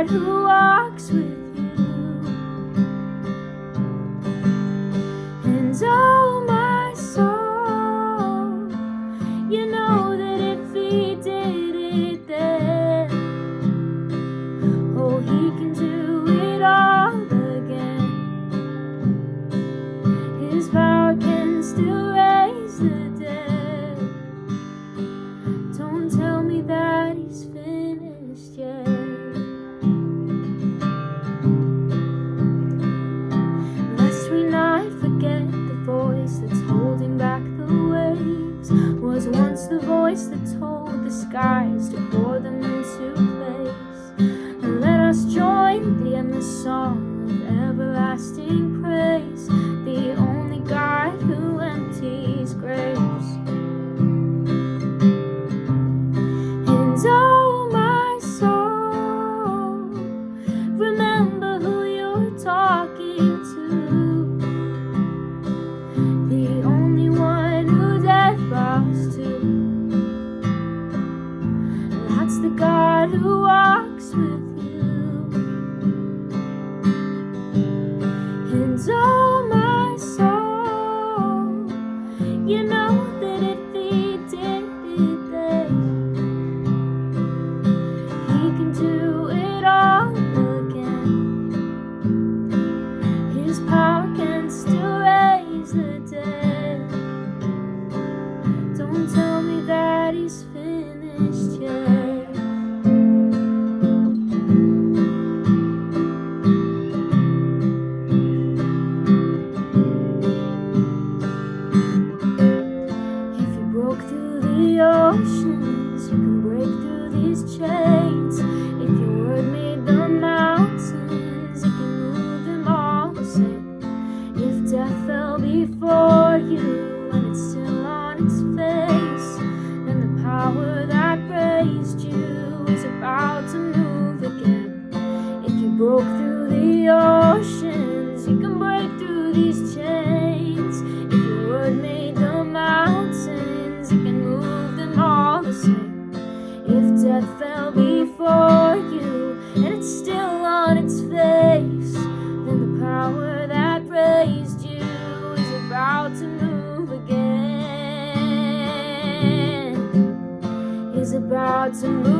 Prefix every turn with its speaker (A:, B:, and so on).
A: God who walks with you. And oh my soul, you know that if he did it then, oh, he can do it all again. His power can still raise the dead. Don't tell me that he's finished yet. Lest we not forget the voice that's holding back the waves was once the voice that told the skies to pour them into place. And let us join the endless song of everlasting praise, the only God who empties graves. And oh my soul, remember who you're talking to, the only one who death bows to. That's the God who walks with you. And oh my soul, you know that if he did it then, he can do it all again. His power can still raise the dead. Don't tell me that he's finished yet. If you broke through the oceans, you can break through these chains. If your word made the mountains, you can move them all the same. If death fell before you and it's still on its face, then the power that raised you is about to move again. If you broke through the oceans, you can break through these chains. If your word made the mountains, you can move them all the same. If death fell before you and it's still on its face, then the power that raised you is about to move again. Is about to move